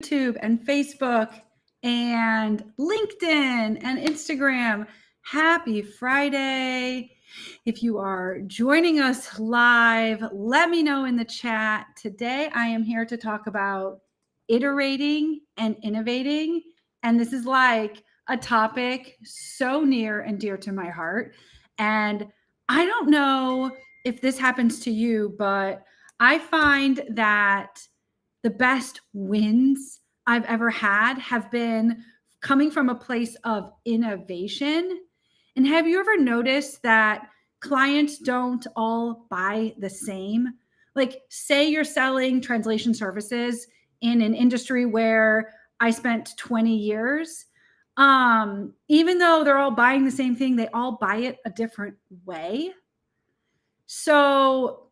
YouTube and Facebook and LinkedIn and Instagram. Happy Friday. If you are joining us live, let me know in the chat. Today, I am here to talk about iterating and innovating. And this is like a topic so near and dear to my heart. And I don't know if this happens to you, but I find that the best wins I've ever had have been coming from a place of innovation. And have you ever noticed that clients don't all buy the same? Like, say you're selling translation services in an industry where I spent 20 years. Even though they're all buying the same thing, they all buy it a different way. So,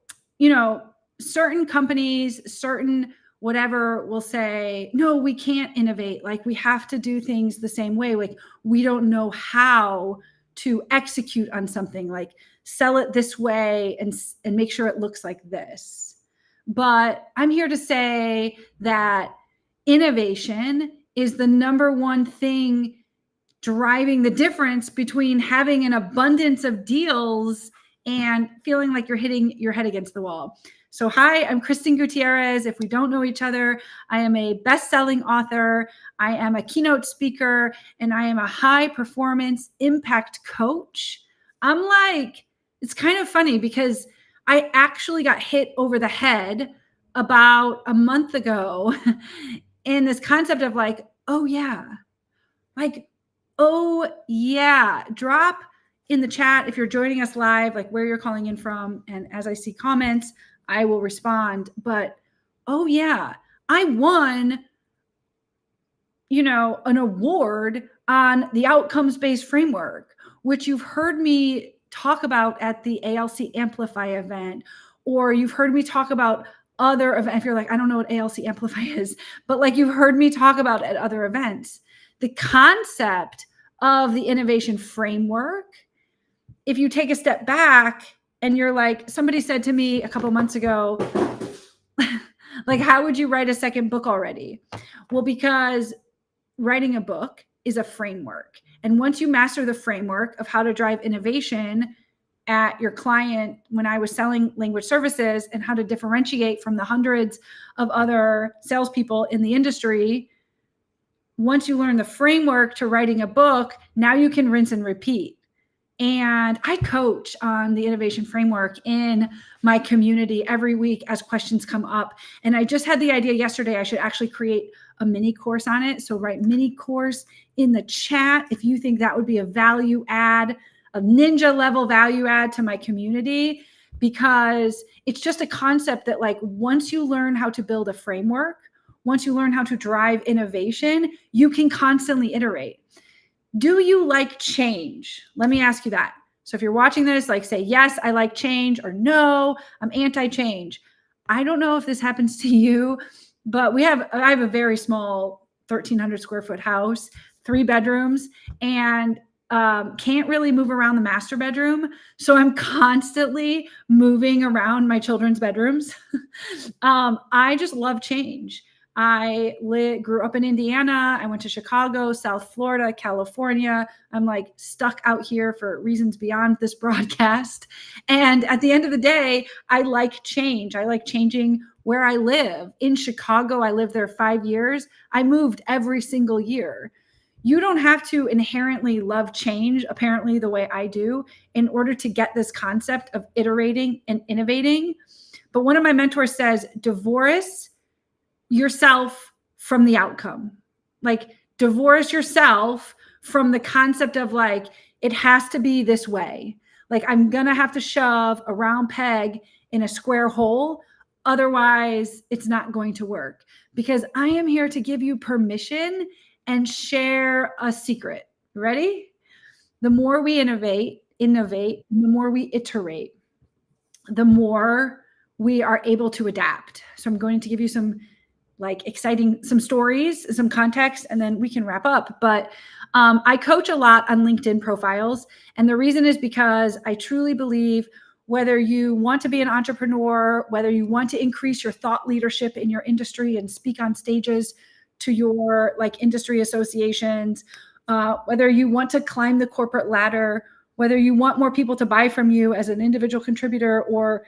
certain companies, certain whatever will say, no, we can't innovate. Like, we have to do things the same way. Like, we don't know how to execute on something, like sell it this way and make sure it looks like this. But I'm here to say that innovation is the number one thing driving the difference between having an abundance of deals and feeling like you're hitting your head against the wall. So hi, I'm Kristen Gutierrez. If we don't know each other, I am a best-selling author, I am a keynote speaker, and I am a high-performance impact coach. It's kind of funny because I actually got hit over the head about a month ago in this concept of oh yeah, drop in the chat if you're joining us live, like where you're calling in from. And as I see comments, I will respond. But oh yeah, I won, an award on the outcomes-based framework, which you've heard me talk about at the ALC Amplify event, or you've heard me talk about other events. If you're like, I don't know what ALC Amplify is, but you've heard me talk about at other events. The concept of the innovation framework, if you take a step back and you're like, somebody said to me a couple months ago, how would you write a second book already? Well, because writing a book is a framework. And once you master the framework of how to drive innovation at your client, when I was selling language services, and how to differentiate from the hundreds of other salespeople in the industry, once you learn the framework to writing a book, now you can rinse and repeat. And I coach on the innovation framework in my community every week as questions come up. And I just had the idea yesterday I should actually create a mini course on it. So write mini course in the chat if you think that would be a value add, a ninja level value add to my community, because it's just a concept that once you learn how to build a framework, once you learn how to drive innovation, you can constantly iterate. Do you like change? Let me ask you that. So if you're watching this, say, yes, I like change, or no, I'm anti-change. I don't know if this happens to you, but I have a very small 1,300 square foot house, 3 bedrooms, and can't really move around the master bedroom. So I'm constantly moving around my children's bedrooms. I just love change. I grew up in Indiana. I went to Chicago, South Florida, California. I'm stuck out here for reasons beyond this broadcast. And at the end of the day, I like change. I like changing where I live. In Chicago, I lived there 5 years. I moved every single year. You don't have to inherently love change, apparently the way I do, in order to get this concept of iterating and innovating. But one of my mentors says, divorce yourself from the outcome. Divorce yourself from the concept of it has to be this way. I'm gonna have to shove a round peg in a square hole, otherwise it's not going to work. Because I am here to give you permission and share a secret. Ready? The more we innovate, the more we iterate, the more we are able to adapt. So I'm going to give you some some stories, some context, and then we can wrap up. But I coach a lot on LinkedIn profiles. And the reason is because I truly believe whether you want to be an entrepreneur, whether you want to increase your thought leadership in your industry and speak on stages, to your like industry associations, whether you want to climb the corporate ladder, whether you want more people to buy from you as an individual contributor or,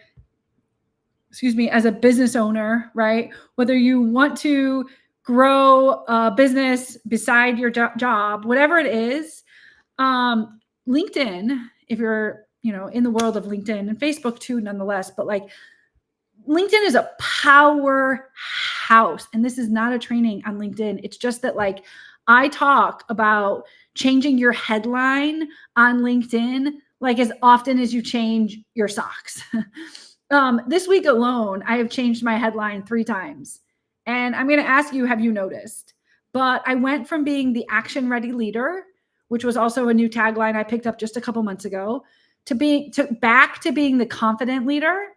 excuse me, as a business owner, right? Whether you want to grow a business beside your job, whatever it is, LinkedIn, if you're, in the world of LinkedIn, and Facebook too, nonetheless, but like LinkedIn is a powerhouse. And this is not a training on LinkedIn. It's just that like I talk about changing your headline on LinkedIn like as often as you change your socks. This week alone, I have changed my headline 3 times. And I'm going to ask you, have you noticed? But I went from being the action ready leader, which was also a new tagline I picked up just a couple months ago, back to being the confident leader.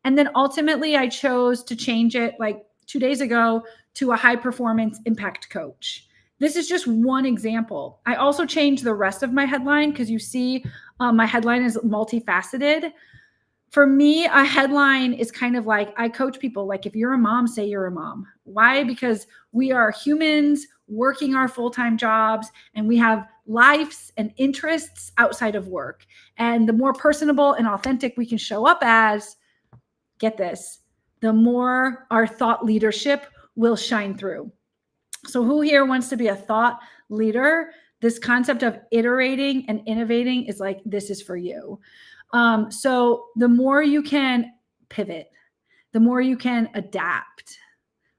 And then ultimately I chose to change it like 2 days ago to a high performance impact coach. This is just one example. I also changed the rest of my headline because you see my headline is multifaceted. For me, a headline is kind of like, I coach people like, if you're a mom, say you're a mom. Why? Because we are humans working our full-time jobs and we have lives and interests outside of work. And the more personable and authentic we can show up as, get this, the more our thought leadership will shine through. So who here wants to be a thought leader? This concept of iterating and innovating is like, this is for you. So the more you can pivot, the more you can adapt,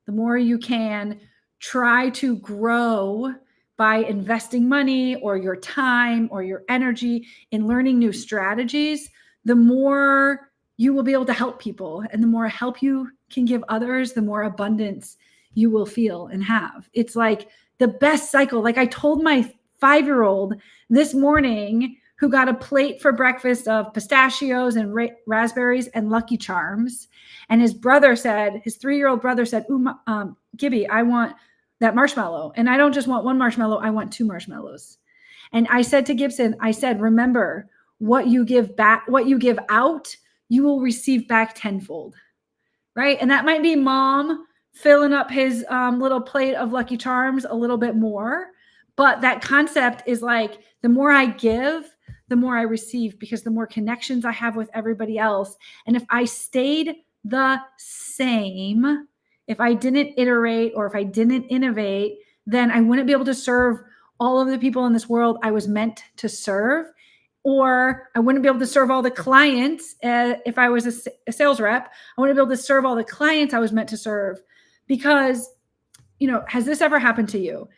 the more you can try to grow by investing money or your time or your energy in learning new strategies, the more you will be able to help people. And the more help you can give others, the more abundance you will feel and have. It's like the best cycle. Like I told my 5-year-old this morning, who got a plate for breakfast of pistachios and raspberries and Lucky Charms. And his 3-year-old brother said, Gibby, I want that marshmallow. And I don't just want one marshmallow, I want 2 marshmallows. And I said to Gibson, remember, what you give out, you will receive back tenfold, right? And that might be mom filling up his little plate of Lucky Charms a little bit more. But that concept is like, the more I give, the more I receive, because the more connections I have with everybody else. And if I stayed the same, if I didn't iterate or if I didn't innovate, then I wouldn't be able to serve all of the people in this world I was meant to serve, or I wouldn't be able to serve all the clients. If I was a sales rep, I wouldn't be able to serve all the clients I was meant to serve. Because, has this ever happened to you?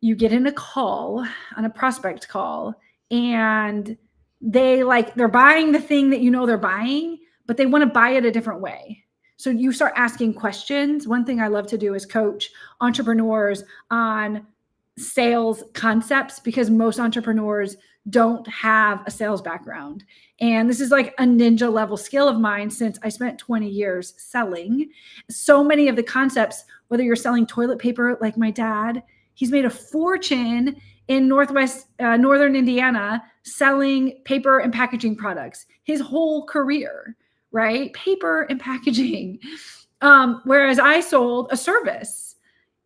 You get in on a prospect call, and they're buying the thing that they're buying, but they want to buy it a different way. So you start asking questions. One thing I love to do is coach entrepreneurs on sales concepts, because most entrepreneurs don't have a sales background. And this is like a ninja level skill of mine since I spent 20 years selling. So many of the concepts, whether you're selling toilet paper like my dad, he's made a fortune in northern Indiana selling paper and packaging products his whole career, right? Paper and packaging. Whereas I sold a service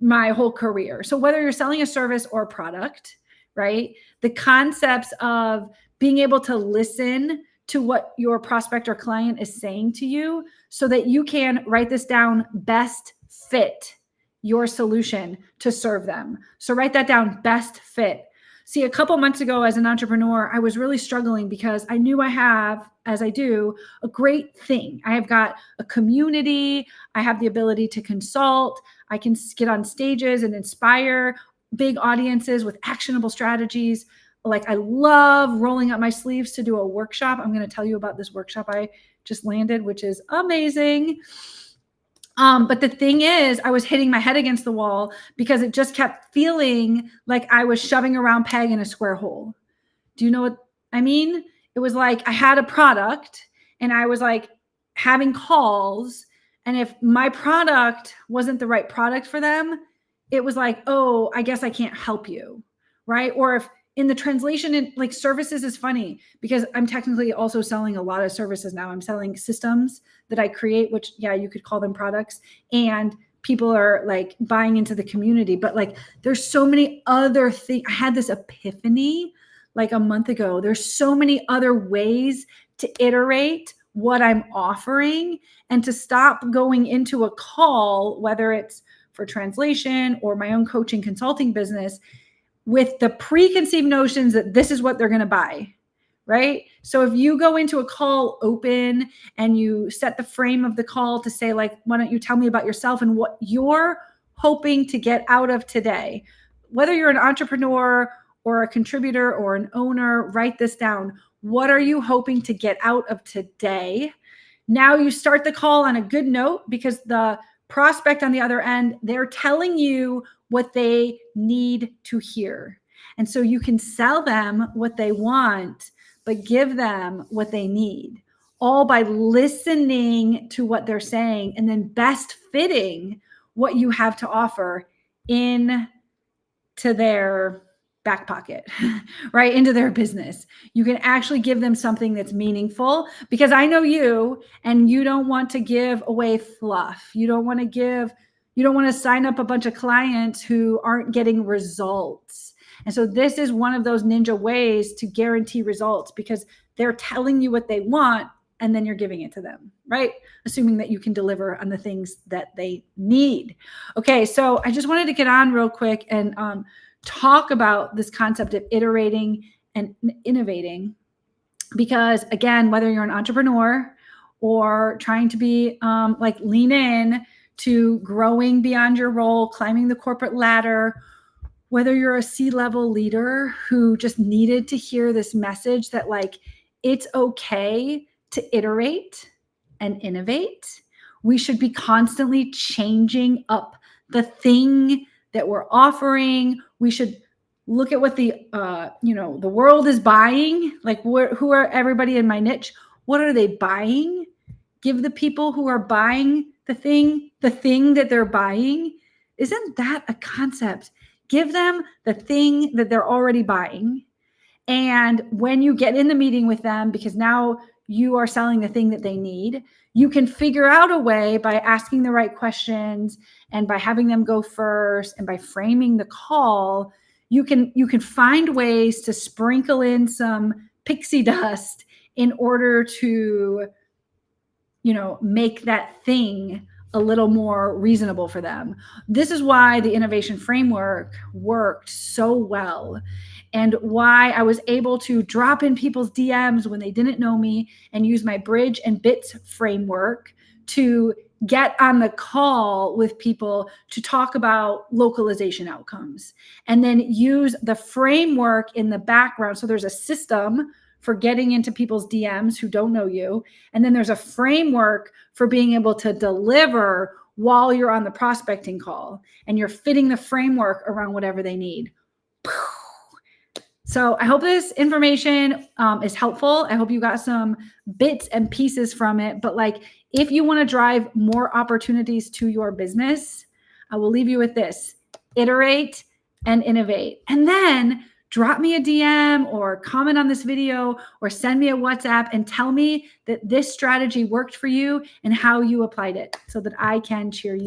my whole career. So whether you're selling a service or a product, right? The concepts of being able to listen to what your prospect or client is saying to you so that you can write this down, best fit your solution to serve them. So write that down, best fit. See, a couple months ago as an entrepreneur, I was really struggling because I knew I have, as I do, a great thing. I have got a community. I have the ability to consult. I can get on stages and inspire big audiences with actionable strategies. Like I love rolling up my sleeves to do a workshop. I'm going to tell you about this workshop I just landed, which is amazing. But the thing is, I was hitting my head against the wall because it just kept feeling like I was shoving a round peg in a square hole. Do you know what I mean? It was like I had a product and I was like having calls. And if my product wasn't the right product for them, it was like, oh, I guess I can't help you, right? Or if in the translation, in like services is funny because I'm technically also selling a lot of services now. I'm selling systems that I create, which, yeah, you could call them products, and people are like buying into the community, but like there's so many other things. I had this epiphany like a month ago. There's so many other ways to iterate what I'm offering and to stop going into a call, whether it's for translation or my own coaching consulting business, with the preconceived notions that this is what they're going to buy. Right? So if you go into a call open and you set the frame of the call to say, like, why don't you tell me about yourself and what you're hoping to get out of today? Whether you're an entrepreneur or a contributor or an owner, write this down. What are you hoping to get out of today? Now you start the call on a good note because the prospect on the other end, they're telling you what they need to hear. And so you can sell them what they want, but give them what they need, all by listening to what they're saying and then best fitting what you have to offer into their back pocket, right? Into their business. You can actually give them something that's meaningful, because I know you, and you don't want to give away fluff. You don't want to sign up a bunch of clients who aren't getting results. And so this is one of those ninja ways to guarantee results, because they're telling you what they want and then you're giving it to them, right? Assuming that you can deliver on the things that they need. Okay, so I just wanted to get on real quick and talk about this concept of iterating and innovating, because again, whether you're an entrepreneur or trying to be like lean in to growing beyond your role, climbing the corporate ladder, whether you're a C-level leader who just needed to hear this message that like, it's okay to iterate and innovate. We should be constantly changing up the thing that we're offering. We should look at what the world is buying. Like, who are everybody in my niche? What are they buying? Give the people who are buying the thing that they're buying. Isn't that a concept? Give them the thing that they're already buying. And when you get in the meeting with them, because now you are selling the thing that they need, you can figure out a way by asking the right questions and by having them go first and by framing the call, you can find ways to sprinkle in some pixie dust in order to, make that thing a little more reasonable for them. This is why the innovation framework worked so well, and why I was able to drop in people's DMs when they didn't know me and use my bridge and bits framework to get on the call with people to talk about localization outcomes, and then use the framework in the background. So there's a system for getting into people's DMs who don't know you. And then there's a framework for being able to deliver while you're on the prospecting call, and you're fitting the framework around whatever they need. So I hope this information is helpful. I hope you got some bits and pieces from it. But like, if you want to drive more opportunities to your business, I will leave you with this: iterate and innovate. And then drop me a DM or comment on this video or send me a WhatsApp and tell me that this strategy worked for you and how you applied it, so that I can cheer you